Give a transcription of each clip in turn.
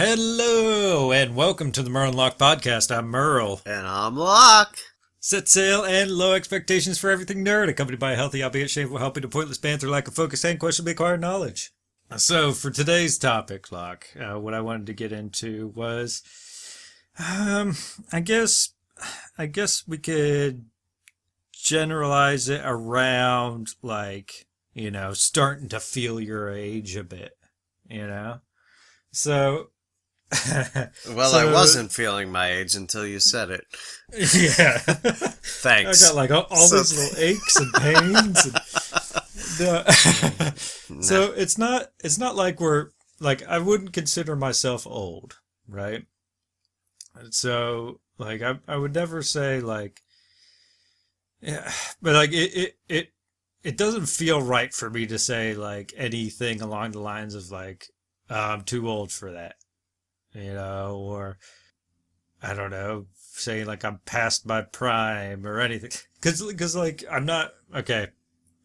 Hello and welcome to the Merle and Locke podcast. I'm Merle. And I'm Locke. Set sail and low expectations for everything nerd, accompanied by a healthy, albeit shameful, helping to pointless banter, lack of focus, and questionably acquired knowledge. So for today's topic, Locke, what I wanted to get into was, I guess we could generalize it around starting to feel your age a bit, So. Well, I wasn't feeling my age until you said it. Yeah. Thanks. I got all these little aches and pains. And, So it's not like I wouldn't consider myself old, right? So I would never say yeah, but it doesn't feel right for me to say anything along the lines of I'm too old for that. Or I don't know, saying I'm past my prime or anything. Because I'm not, okay,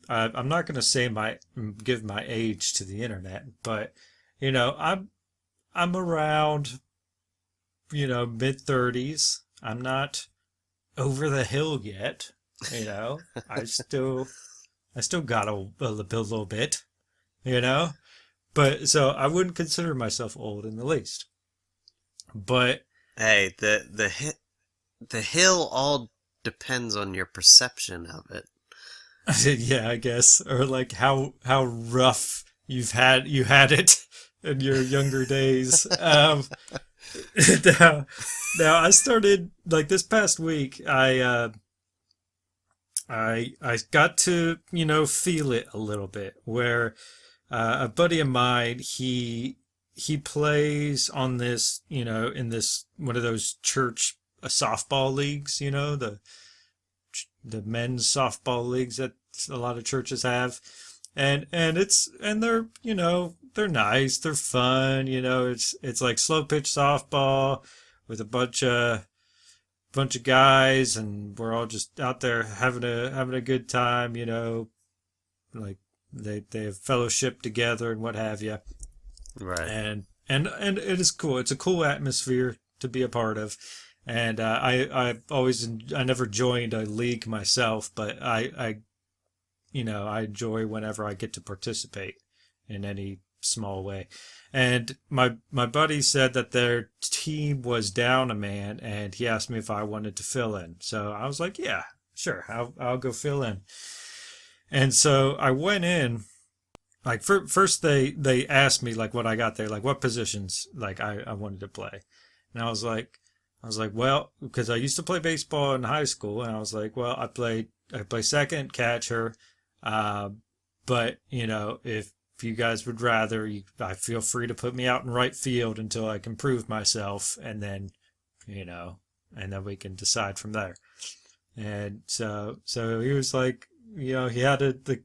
I'm not going to say give my age to the internet, but, I'm around, mid 30s. I'm not over the hill yet, I still got a little bit, but so I wouldn't consider myself old in the least. But hey, the hill all depends on your perception of it. yeah, I guess, or how rough you had it in your younger days. Now I started this past week. I got to feel it a little bit. Where a buddy of mine, he plays on this, in this one of those church softball leagues, the men's softball leagues that a lot of churches have, and they're they're nice, they're fun, it's like slow pitch softball with a bunch of guys, and we're all just out there having a good time, like they have fellowship together and what have you. Right. And it is cool. It's a cool atmosphere to be a part of. And I never joined a league myself, but I enjoy whenever I get to participate in any small way. And my buddy said that their team was down a man, and he asked me if I wanted to fill in. So I was like, yeah, sure, I'll go fill in. And so I went in. First they asked me what I got there, what positions I wanted to play. And I was like, well, because I used to play baseball in high school, and I was like, well, I play second, catcher, but if you guys would rather, I feel free to put me out in right field until I can prove myself, and then and then we can decide from there. And so he was like, he had the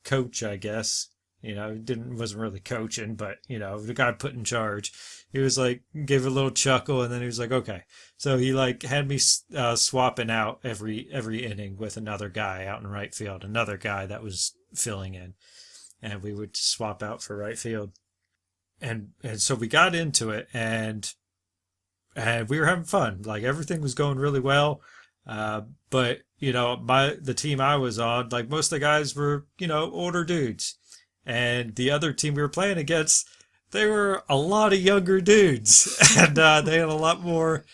coach, I guess, wasn't really coaching, but the guy put in charge. He was gave a little chuckle, and then he was like, okay. So he had me swapping out every inning with another guy out in right field, another guy that was filling in, and we would swap out for right field. And so we got into it, and we were having fun. Everything was going really well. But the team I was on, most of the guys were older dudes, and the other team we were playing against, they were a lot of younger dudes, and they had a lot more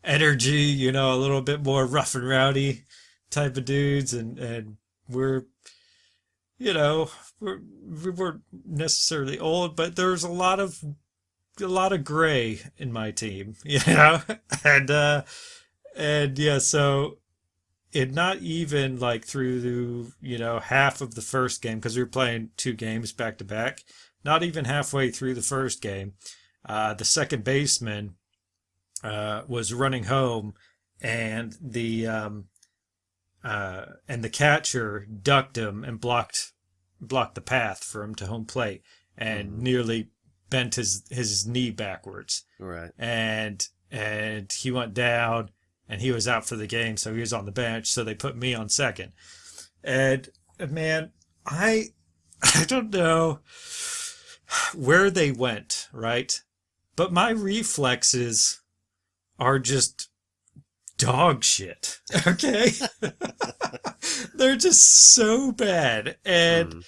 energy, a little bit more rough and rowdy type of dudes, and we weren't necessarily old, but there was a lot of gray in my team, and. And yeah, so it not even through half of the first game, because we were playing two games back to back. Not even halfway through the first game, the second baseman was running home, and the catcher ducked him and blocked the path for him to home plate, and nearly bent his knee backwards. Right. And he went down. And he was out for the game, so he was on the bench. So they put me on second. And man, I don't know where they went, right? But my reflexes are just dog shit. Okay? They're just so bad. And Mm.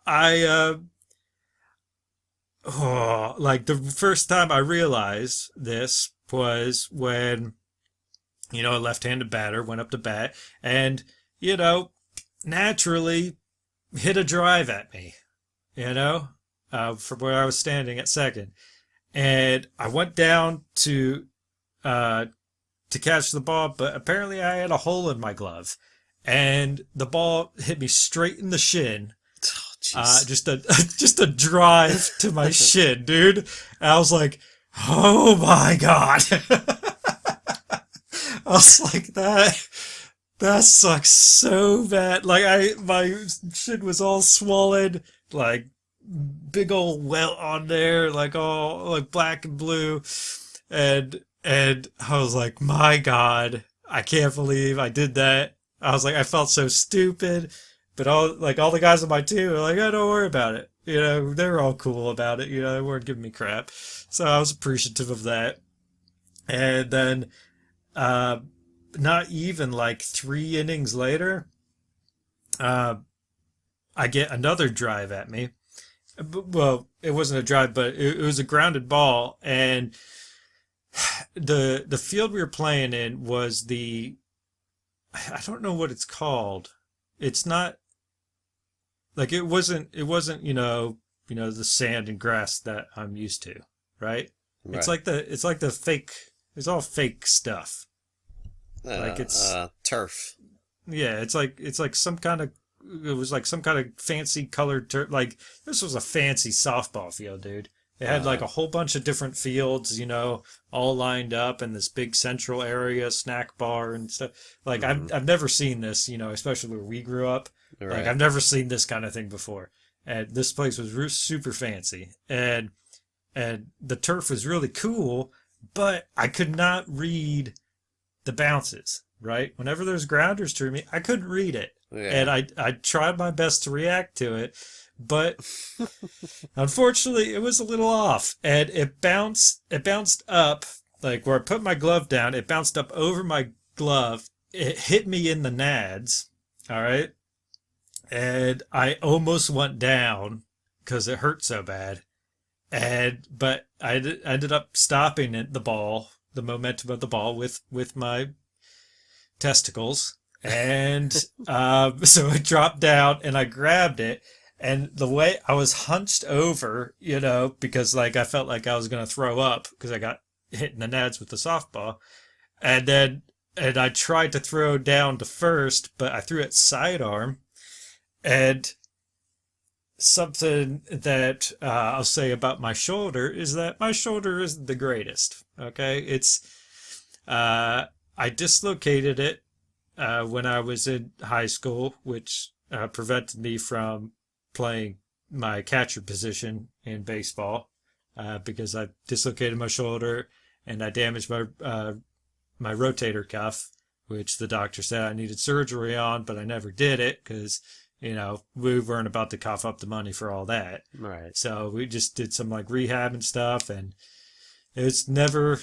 I like the first time I realized this was when, a left-handed batter went up to bat and, naturally hit a drive at me, from where I was standing at second. And I went down to catch the ball, but apparently I had a hole in my glove. And the ball hit me straight in the shin. Oh, jeez. Just a drive to my shin, dude. And I was like, oh my god. I was like, that sucks so bad. Like my shin was all swollen, like big old welt on there, like all like black and blue. And I was like, my god, I can't believe I did that. I was like, I felt so stupid. But all the guys on my team were like, oh, don't worry about it. They were all cool about it. They weren't giving me crap. So I was appreciative of that. And then, not even like 3 innings later, I get another drive at me. Well, it wasn't a drive, but it was a grounded ball. And the field we were playing in was I don't know what it's called. It's not like it wasn't the sand and grass that I'm used to, right? Right. It's like the fake. It's all fake stuff. Like it's turf. Yeah, it's like some kind of it was like some kind of fancy colored turf. Like this was a fancy softball field, dude. It had like a whole bunch of different fields, all lined up in this big central area, snack bar and stuff. Like I've never seen this, especially where we grew up. Right. Like I've never seen this kind of thing before. And this place was super fancy, and the turf was really cool, but I could not read the bounces. Right, whenever there's grounders to me, I couldn't read it, and I tried my best to react to it, but unfortunately, it was a little off, and it bounced up like where I put my glove down. It bounced up over my glove. It hit me in the nads. All right. And I almost went down because it hurt so bad. But I ended up stopping the momentum of the ball with my testicles. And so I dropped down and I grabbed it. And the way I was hunched over, because like I felt like I was going to throw up because I got hit in the nads with the softball. And I tried to throw down to first, but I threw it sidearm. And something that I'll say about my shoulder is that my shoulder isn't the greatest. Okay, I dislocated it when I was in high school, which prevented me from playing my catcher position in baseball because I dislocated my shoulder and I damaged my rotator cuff, which the doctor said I needed surgery on, but I never did it because we weren't about to cough up the money for all that. Right. So we just did some like rehab and stuff, and it's never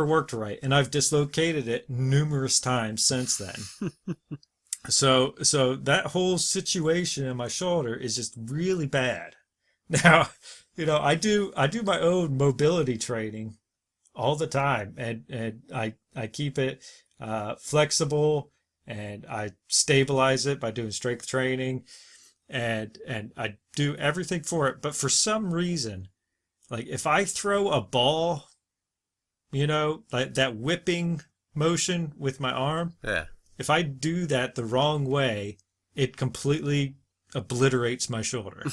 worked right. And I've dislocated it numerous times since then. So that whole situation in my shoulder is just really bad. Now, I do my own mobility training all the time, and I keep it flexible. And I stabilize it by doing strength training, and I do everything for it. But for some reason, like if I throw a ball, like that whipping motion with my arm, if I do that the wrong way, it completely obliterates my shoulder.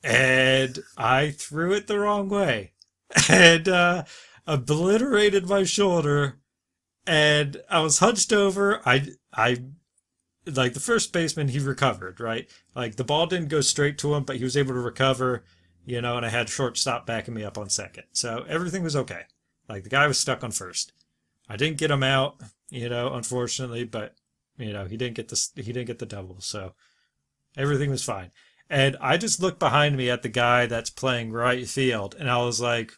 And I threw it the wrong way and obliterated my shoulder. And I was hunched over. I like the first baseman, he recovered, right? Like the ball didn't go straight to him, but he was able to recover, and I had shortstop backing me up on second. So everything was okay. Like the guy was stuck on first. I didn't get him out, unfortunately, but he didn't get the double. So everything was fine. And I just looked behind me at the guy that's playing right field, and I was like,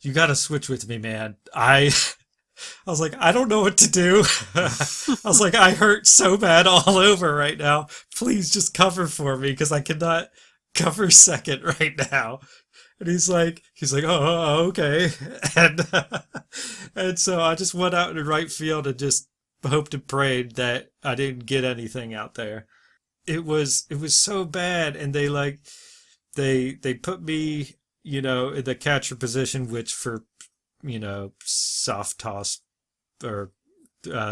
you got to switch with me, man. I was like, I don't know what to do. I was like, I hurt so bad all over right now. Please just cover for me because I cannot cover second right now. And he's like, oh, okay. And and so I just went out in the right field and just hoped and prayed that I didn't get anything out there. It was so bad, and they put me, in the catcher position, which for soft toss or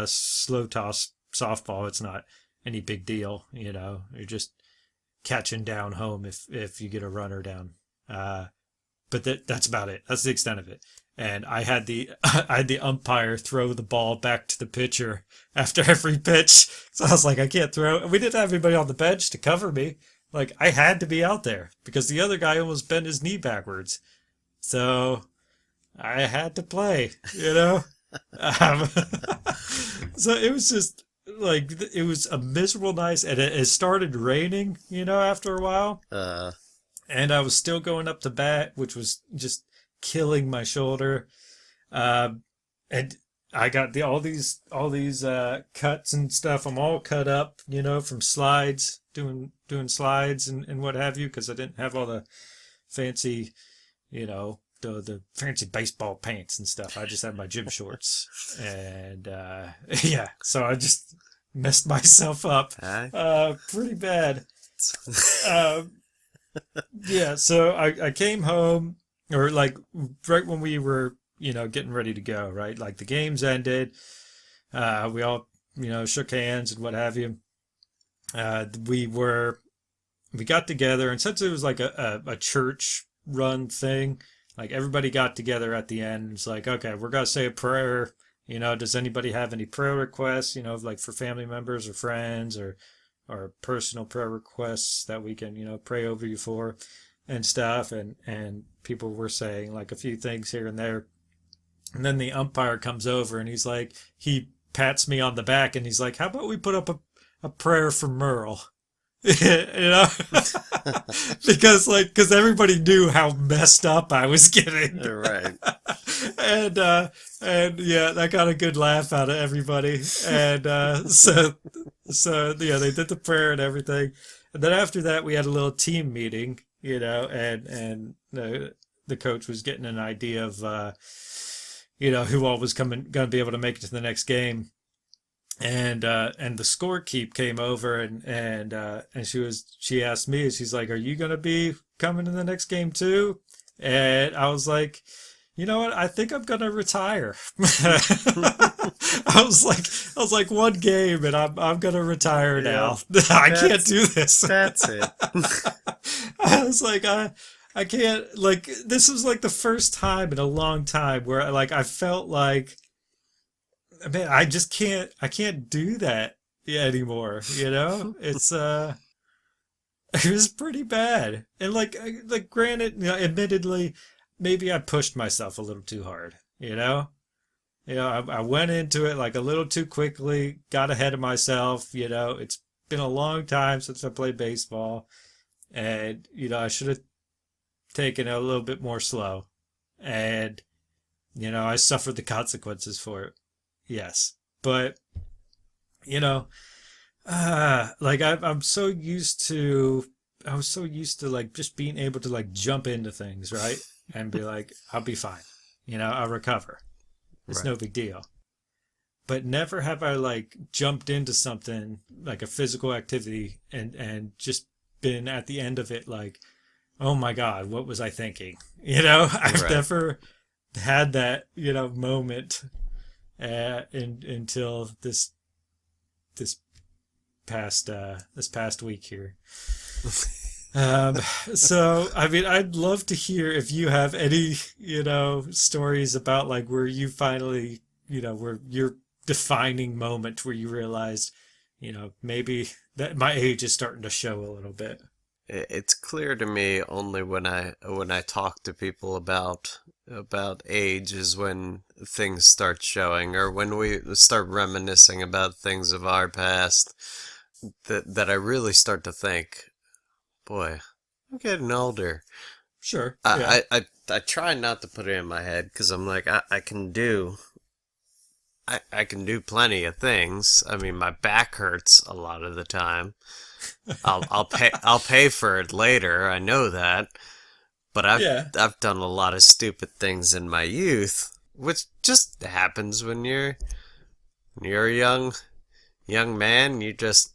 slow toss softball, it's not any big deal. You're just catching down home if you get a runner down. But that's about it. That's the extent of it. And I had the I had the umpire throw the ball back to the pitcher after every pitch. So I was like, I can't throw. We didn't have anybody on the bench to cover me. Like I had to be out there because the other guy almost bent his knee backwards. So I had to play. Um, so it was just like it was a miserable night, and it started raining. After a while. And I was still going up to bat, which was just killing my shoulder. And I got all these cuts and stuff. I'm all cut up, from slides, doing slides and what have you, because I didn't have all the fancy, the fancy baseball pants and stuff. I just had my gym shorts, and yeah, so I just messed myself up, pretty bad. Yeah, so I came home, or like right when we were, getting ready to go, right? Like the games ended. We all, shook hands and what have you. We got together, and since it was like a church run thing, like everybody got together at the end. It's like, okay, we're gonna say a prayer. Does anybody have any prayer requests, like for family members or friends or personal prayer requests that we can, pray over you for and stuff. And people were saying like a few things here and there. And then the umpire comes over and he pats me on the back and he's like, how about we put up a prayer for Merle? because everybody knew how messed up I was getting. Right. And yeah, that got a good laugh out of everybody. And so yeah, they did the prayer and everything. And then after that, we had a little team meeting, and the coach was getting an idea of who all was going to be able to make it to the next game. And the scorekeep came over and she asked me, she's like, are you going to be coming to the next game too? And I was like, you know what? I think I'm going to retire. I was like one game and I'm going to retire now. I can't do this. That's it. I was like, I can't, like, this was like the first time in a long time where I felt like, man, I can't do that anymore. It's it was pretty bad. And like granted, admittedly, maybe I pushed myself a little too hard. I went into it like a little too quickly, got ahead of myself. It's been a long time since I played baseball, and I should have taken it a little bit more slow, and I suffered the consequences for it. Yes, but like I'm so used to, I was so used to like just being able to like jump into things, right, and be like, I'll be fine, I'll recover. It's no big deal. But never have I like jumped into something like a physical activity and just been at the end of it like, oh my God, what was I thinking? I've never had that moment. Until this past week here. So I mean, I'd love to hear if you have any stories about like where you finally where your defining moment where you realized maybe that my age is starting to show a little bit. It's clear to me only when I talk to people about age is when things start showing, or when we start reminiscing about things of our past. that I really start to think, boy, I'm getting older. Sure. Yeah. I try not to put it in my head because I'm like, I can do. I can do plenty of things. I mean, my back hurts a lot of the time. I'll pay for it later. I know that. But Yeah. I've done a lot of stupid things in my youth, which just happens when you're a young man. You just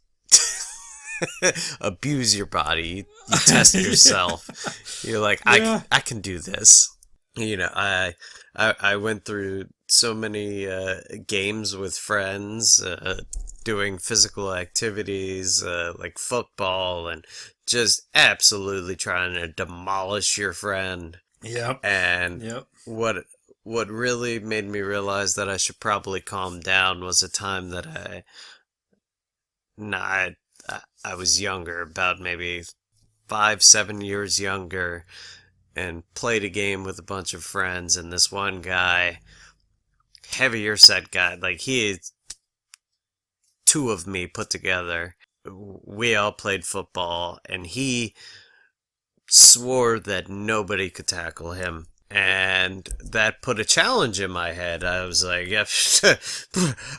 abuse your body. You test yourself. You're like, Yeah. I can do this. I went through so many games with friends, doing physical activities like football, and just absolutely trying to demolish your friend. Yep. And Yep. what really made me realize that I should probably calm down was a time that nah, I was younger, about maybe 5, 7 years younger, and played a game with a bunch of friends, and this one guy, heavier set guy, like he is two of me put together. We all played football, and he swore that nobody could tackle him. And that put a challenge in my head. I was like, yep,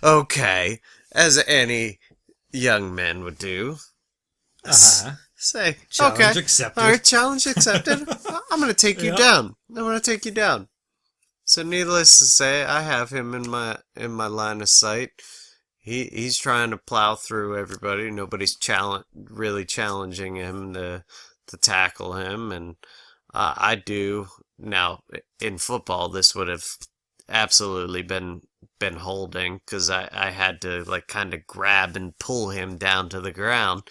okay, as any young man would do. Uh-huh. Say, Challenge okay, accepted. all right, challenge accepted. I'm gonna take you Yep. down. I'm gonna take you down. So, needless to say, I have him in my line of sight. He's trying to plow through everybody. Nobody's really challenging him to tackle him, and I do. Now, in football, this would have absolutely been holding, because I had to like kind of grab and pull him down to the ground.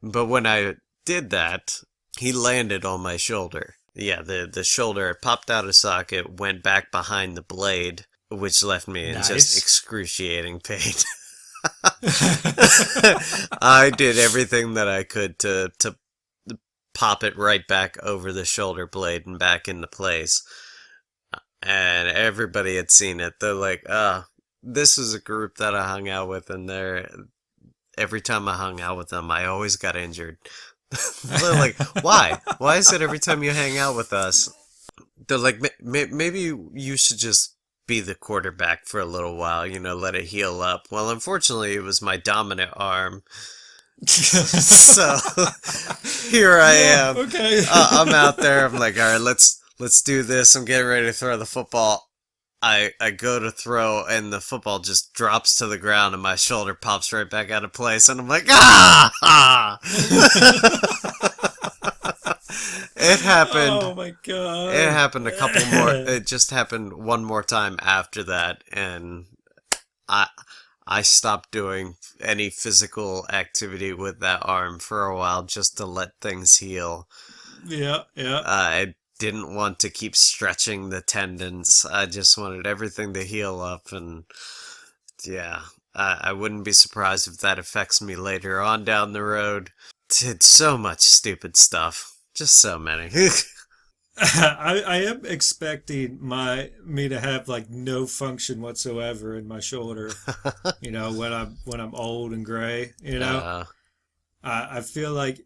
But when I did that, he landed on my shoulder. Yeah, the shoulder popped out of socket, went back behind the blade, which left me in just Nice. excruciating pain. I did everything that I could to pop it right back over the shoulder blade and back into place. And everybody had seen it. They're like, this is a group that I hung out with, and every time I hung out with them, I always got injured. They're like, why? Why is it every time you hang out with us? They're like, maybe you should just be the quarterback for a little while, let it heal up. Well, unfortunately, it was my dominant arm. So here I am. Okay. I'm out there. I'm like, all right, let's do this. I'm getting ready to throw the football. I go to throw, and the football just drops to the ground, and my shoulder pops right back out of place, and I'm like, ah! It happened. Oh my god. It happened a couple more. It just happened one more time after that, and I stopped doing any physical activity with that arm for a while just to let things heal. Yeah, yeah. I didn't want to keep stretching the tendons. I just wanted everything to heal up, and yeah, I wouldn't be surprised if that affects me later on down the road. Did so much stupid stuff. Just so many. I am expecting me to have like no function whatsoever in my shoulder. When I'm old and gray. I feel like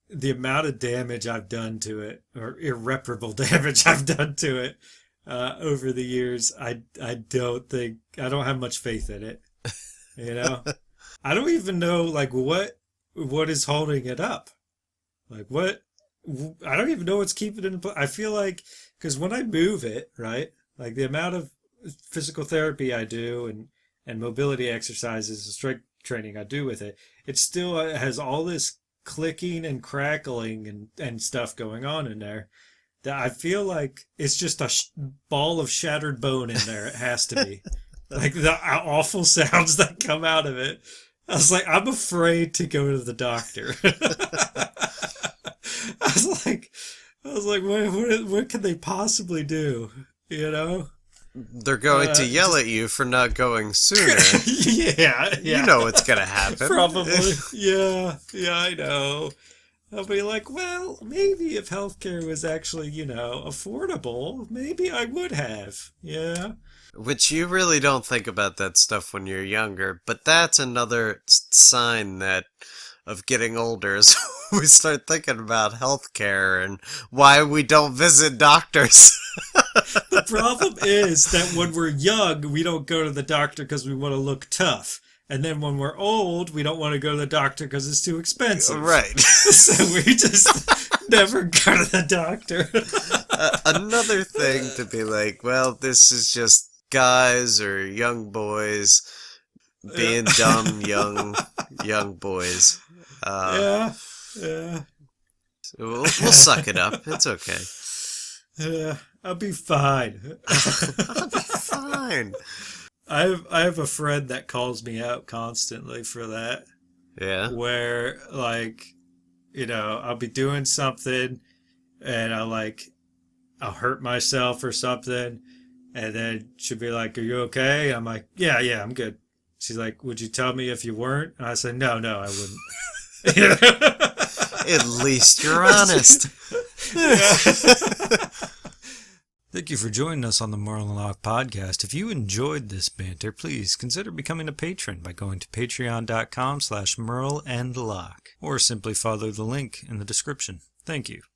the amount of damage I've done to it, or irreparable damage I've done to it, over the years, I don't have much faith in it. I don't even know like what is holding it up. Like what. I don't even know what's keeping it in place. I feel like, because when I move it, right, like the amount of physical therapy I do and mobility exercises and strength training I do with it, it still has all this clicking and crackling and stuff going on in there that I feel like it's just a ball of shattered bone in there. It has to be. Like the awful sounds that come out of it. I was like, I'm afraid to go to the doctor. I was like, what can they possibly do? They're going to yell at you for not going sooner. Yeah. You know what's going to happen. Probably. Yeah, I know. I'll be like, well, maybe if healthcare was actually, affordable, maybe I would have. Yeah. Which you really don't think about that stuff when you're younger, but that's another sign that of getting older is we start thinking about healthcare and why we don't visit doctors. The problem is that when we're young, we don't go to the doctor because we want to look tough. And then when we're old, we don't want to go to the doctor because it's too expensive. Right. So we just never go to the doctor. Another thing to be like, well, this is just guys or young boys being dumb young boys. Yeah. We'll suck it up. It's okay. Yeah, I'll be fine. I'll be fine. I have a friend that calls me out constantly for that. Yeah. Where, like, I'll be doing something and I'll hurt myself or something. And then she'll be like, are you okay? I'm like, yeah, I'm good. She's like, would you tell me if you weren't? And I said, no, I wouldn't. At least you're honest. Thank you for joining us on the Merle and Locke podcast. If you enjoyed this banter, please consider becoming a patron by going to patreon.com/Merle and Locke, or simply follow the link in the description. Thank you.